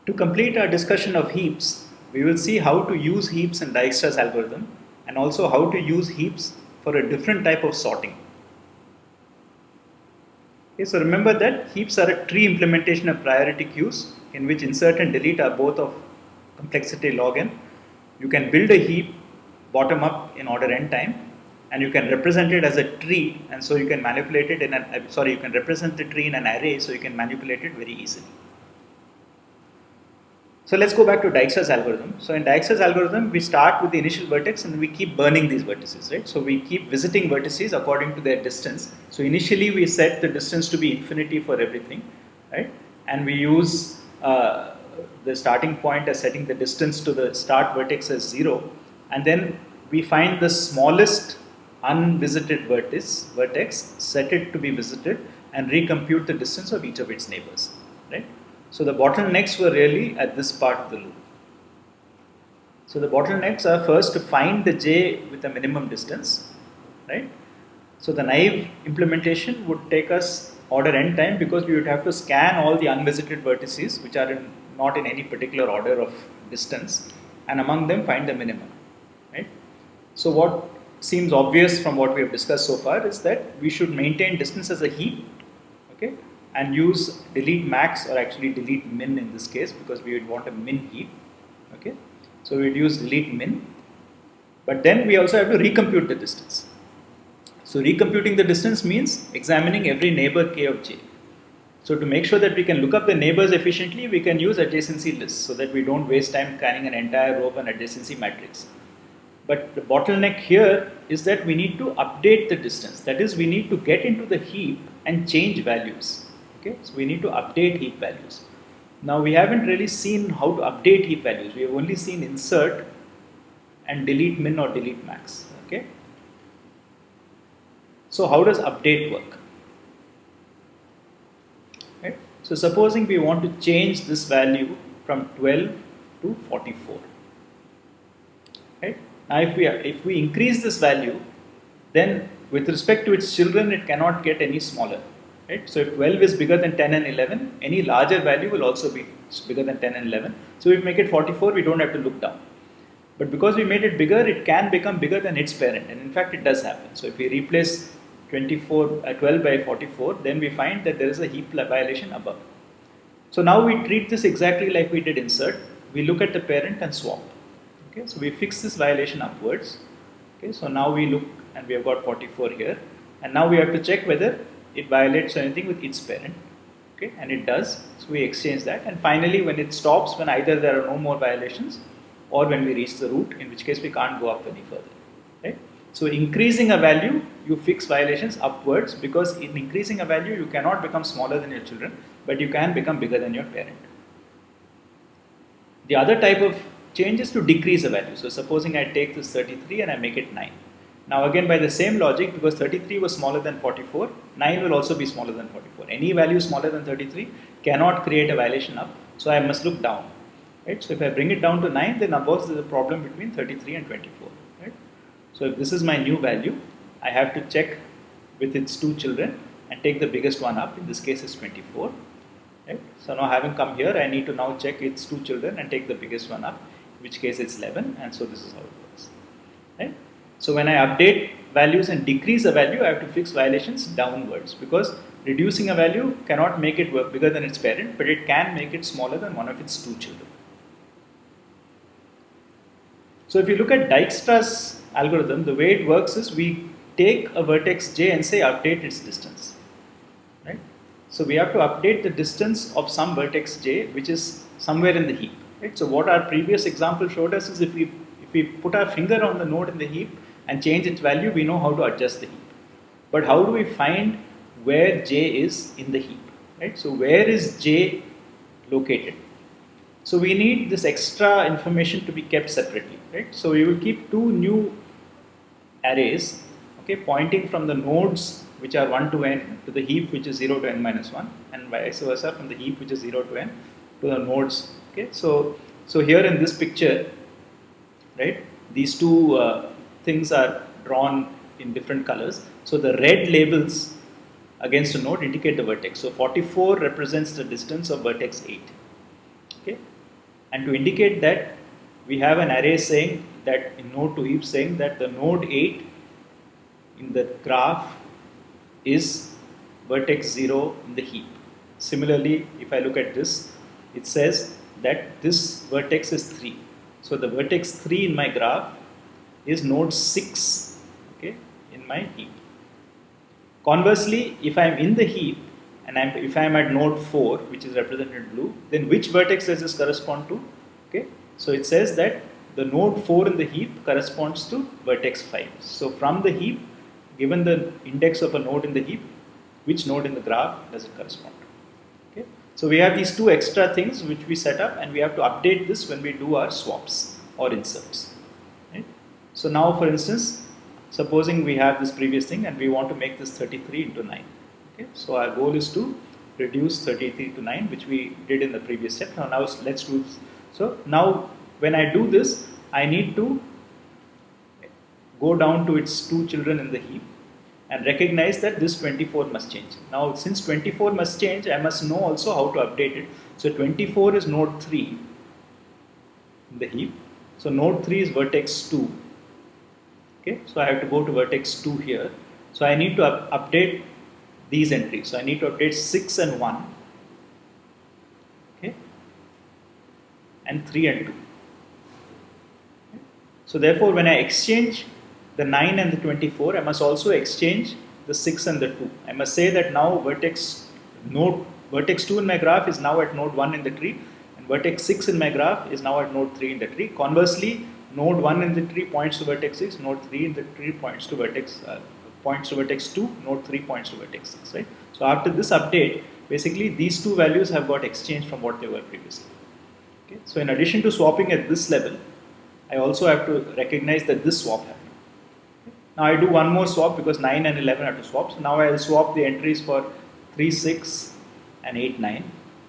To complete our discussion of heaps, we will see how to use heaps in Dijkstra's algorithm and also how to use heaps for a different type of sorting. Okay, so remember that heaps are a tree implementation of priority queues in which insert and delete are both of complexity log n. You can build a heap bottom up in order n time, and you can represent it as a tree, and so you can manipulate it in you can represent the tree in an array, so you can manipulate it very easily. So let's go back to Dijkstra's algorithm. So in Dijkstra's algorithm, we start with the initial vertex and we keep burning these vertices, right? So we keep visiting vertices according to their distance. So initially we set the distance to be infinity for everything, right? And we use the starting point as setting the distance to the start vertex as 0. And then we find the smallest unvisited vertex, set it to be visited, and recompute the distance of each of its neighbors, right? So the bottlenecks were really at this part of the loop. So the bottlenecks are first to find the j with a minimum distance, right? So the naive implementation would take us order n time because we would have to scan all the unvisited vertices which are not in any particular order of distance, and among them find the minimum, right? So what seems obvious from what we have discussed so far is that we should maintain distance as a heap, okay? And use delete max, or actually delete min in this case, because we would want a min heap, okay? So we would use delete min, but then we also have to recompute the distance. So recomputing the distance means examining every neighbor k of j. So to make sure that we can look up the neighbors efficiently, we can use adjacency lists so that we don't waste time scanning an entire row of an adjacency matrix. But the bottleneck here is that we need to update the distance. That is, we need to get into the heap and change values. Okay, so we need to update heap values. Now we haven't really seen how to update heap values. We have only seen insert and delete min or delete max. Okay. So how does update work? Right. So supposing we want to change this value from 12 to 44. Right. Now if we increase this value, then with respect to its children, it cannot get any smaller. Right? So if 12 is bigger than 10 and 11, any larger value will also be bigger than 10 and 11. So if we make it 44, we don't have to look down. But because we made it bigger, it can become bigger than its parent. And in fact, it does happen. So if we replace 12 by 44, then we find that there is a heap violation above. So now we treat this exactly like we did insert. We look at the parent and swap. Okay, so we fix this violation upwards. Okay, so now we look and we have got 44 here. And now we have to check whether it violates anything with its parent, okay, and it does, so we exchange that, and finally when it stops, when either there are no more violations or when we reach the root, in which case we can't go up any further, right? So increasing a value, you fix violations upwards, because in increasing a value you cannot become smaller than your children, but you can become bigger than your parent. The other type of change is to decrease a value. So supposing I take this 33 and I make it 9. Now again, by the same logic, because 33 was smaller than 44, 9 will also be smaller than 44. Any value smaller than 33 cannot create a violation up, so I must look down. Right? So if I bring it down to 9, then of course there is a problem between 33 and 24. Right? So if this is my new value, I have to check with its two children and take the biggest one up. In this case, it's 24. Right? So now having come here, I need to now check its two children and take the biggest one up, in which case it's 11, and so this is how it works. Right? So when I update values and decrease a value, I have to fix violations downwards, because reducing a value cannot make it work bigger than its parent, but it can make it smaller than one of its two children. So if you look at Dijkstra's algorithm, the way it works is we take a vertex j and say update its distance. Right? So we have to update the distance of some vertex j which is somewhere in the heap. Right? So what our previous example showed us is if we put our finger on the node in the heap and change its value, we know how to adjust the heap. But how do we find where j is in the heap? Right? So where is j located? So we need this extra information to be kept separately. Right? So we will keep two new arrays, okay, pointing from the nodes which are 1 to n to the heap which is 0 to n minus 1, and vice versa from the heap which is 0 to n to the nodes. Okay, so here in this picture, right, these two things are drawn in different colors. So the red labels against a node indicate the vertex. So 44 represents the distance of vertex 8. Okay, And to indicate that, we have an array saying that in node to heap saying that the node 8 in the graph is vertex 0 in the heap. Similarly, if I look at this, it says that this vertex is 3. So the vertex 3 in my graph is node 6, okay, in my heap. Conversely, if I am in the heap and if I am at node 4, which is represented in blue, then which vertex does this correspond to? Okay, so it says that the node 4 in the heap corresponds to vertex 5. So from the heap, given the index of a node in the heap, which node in the graph does it correspond to? Okay, so we have these two extra things which we set up, and we have to update this when we do our swaps or inserts. Right? So now, for instance, supposing we have this previous thing and we want to make this 33 into 9. Okay, so our goal is to reduce 33 to 9, which we did in the previous step. Now let's do this. So now when I do this, I need to go down to its two children in the heap and recognize that this 24 must change. Now since 24 must change, I must know also how to update it. So 24 is node 3 in the heap. So node 3 is vertex 2. Okay, so I have to go to vertex 2 here. So I need to update these entries. So I need to update 6 and 1. Okay, and 3 and 2. Okay. So therefore, when I exchange the 9 and the 24, I must also exchange the 6 and the 2. I must say that now vertex 2 in my graph is now at node 1 in the tree, and vertex 6 in my graph is now at node 3 in the tree. Conversely, node 1 in the tree points to vertex 6, node 3 in the tree points to vertex 2, node 3 points to vertex 6, right? So after this update, basically these two values have got exchanged from what they were previously. Okay? So in addition to swapping at this level, I also have to recognize that this swap happened. Okay? Now I do one more swap because 9 and 11 have to swap. So now I will swap the entries for 3, 6 and 8, 9,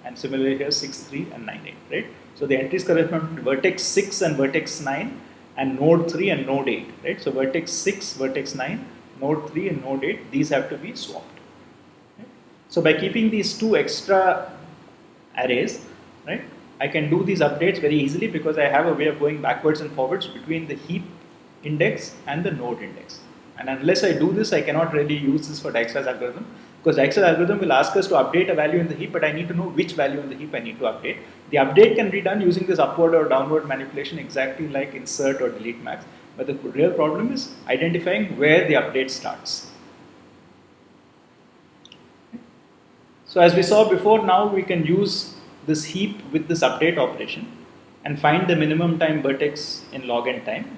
and similarly here 6, 3 and 9, 8, right? So the entries correspond to vertex 6 and vertex 9 and node 3 and node 8, right? So vertex 6, vertex 9, node 3 and node 8, these have to be swapped. Right? So by keeping these two extra arrays, right, I can do these updates very easily because I have a way of going backwards and forwards between the heap index and the node index. And unless I do this, I cannot really use this for Dijkstra's algorithm, because Dijkstra's algorithm will ask us to update a value in the heap, but I need to know which value in the heap I need to update. The update can be done using this upward or downward manipulation exactly like insert or delete max, but the real problem is identifying where the update starts. So as we saw before, now we can use this heap with this update operation and find the minimum time vertex in log n time.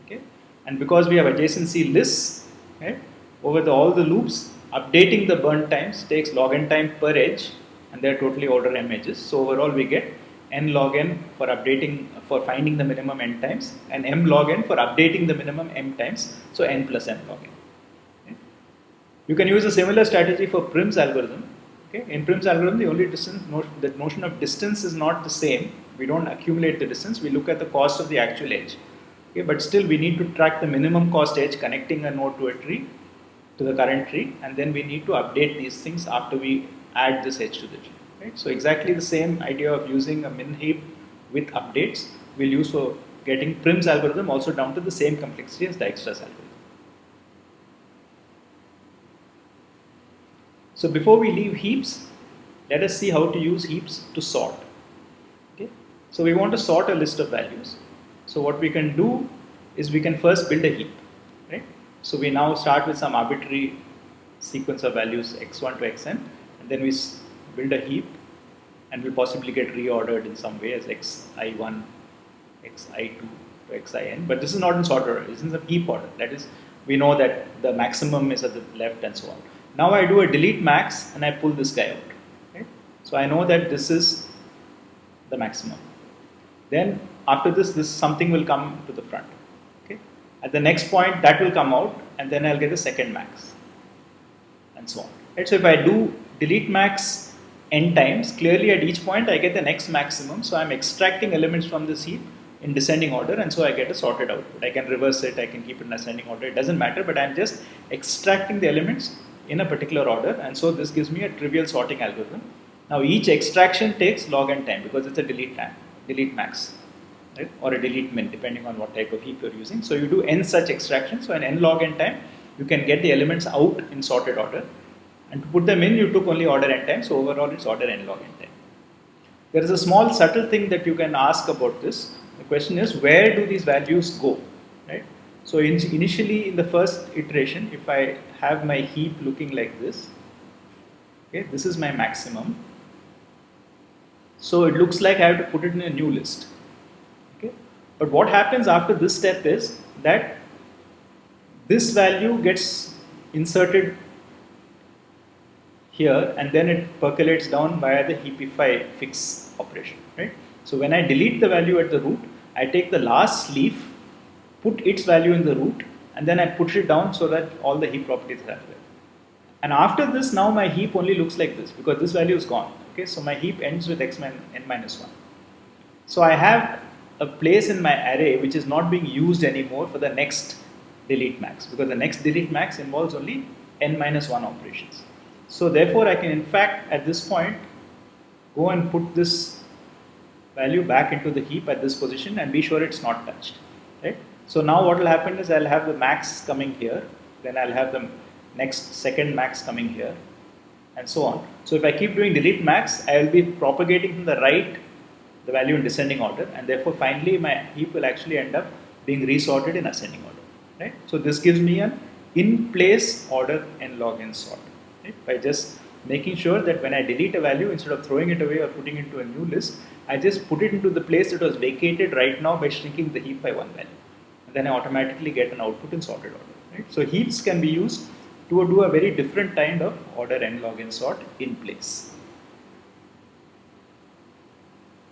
Okay? And because we have adjacency lists, right, over all the loops, updating the burn times takes log n time per edge, and they are totally order m edges. So overall we get n log n for finding the minimum n times, and m log n for updating the minimum m times. So n plus m log n. Okay? You can use a similar strategy for Prim's algorithm. Okay? In Prim's algorithm, the only the notion of distance is not the same. We don't accumulate the distance. We look at the cost of the actual edge. Okay? But still, we need to track the minimum cost edge connecting a node to a tree, to the current tree, and then we need to update these things after we add this edge to the tree. Right? So exactly the same idea of using a min heap with updates we'll use for getting Prim's algorithm also down to the same complexity as Dijkstra's algorithm. So before we leave heaps, let us see how to use heaps to sort. Okay? So we want to sort a list of values. So what we can do is we can first build a heap. Right? So we now start with some arbitrary sequence of values x1 to xn, and then we build a heap, and will possibly get reordered in some way as xi1, xi2 to xin. But this is not in sort order, this is in heap order. That is, we know that the maximum is at the left and so on. Now I do a delete max and I pull this guy out. Okay? So I know that this is the maximum. Then after this something will come to the front. Okay? At the next point that will come out, and then I'll get a second max, and so on. Right? So if I do delete max n times, clearly at each point I get the next maximum. So I'm extracting elements from this heap in descending order, and so I get a sorted output. I can reverse it, I can keep it in ascending order, it doesn't matter, but I'm just extracting the elements in a particular order, and so this gives me a trivial sorting algorithm. Now each extraction takes log n time because it's a delete time. delete max, right? Or a delete min, depending on what type of heap you're using. So you do n such extractions. So in n log n time, you can get the elements out in sorted order. And to put them in, you took only order n time. So overall, it's order n log n time. There is a small subtle thing that you can ask about this. The question is, where do these values go, right? So initially in the first iteration, if I have my heap looking like this, okay, this is my maximum. So it looks like I have to put it in a new list. Okay, but what happens after this step is that this value gets inserted here and then it percolates down via the heapify fix operation, right? So when I delete the value at the root, I take the last leaf, put its value in the root, and then I push it down so that all the heap properties are there. And after this, now my heap only looks like this because this value is gone. Okay, so my heap ends with n minus 1. So I have a place in my array which is not being used anymore for the next delete max, because the next delete max involves only n minus 1 operations. So therefore I can in fact at this point go and put this value back into the heap at this position and be sure it's not touched, right? So now what will happen is I'll have the max coming here, then I'll have the next second max coming here, and so on. So if I keep doing delete max, I will be propagating from the right the value in descending order, and therefore finally my heap will actually end up being resorted in ascending order, right? So this gives me an in place order n log n sort, right? By just making sure that when I delete a value, instead of throwing it away or putting it into a new list, I just put it into the place that was vacated right now by shrinking the heap by one value. And then I automatically get an output in sorted order, right? So heaps can be used to do a very different kind of order n log n sort in place.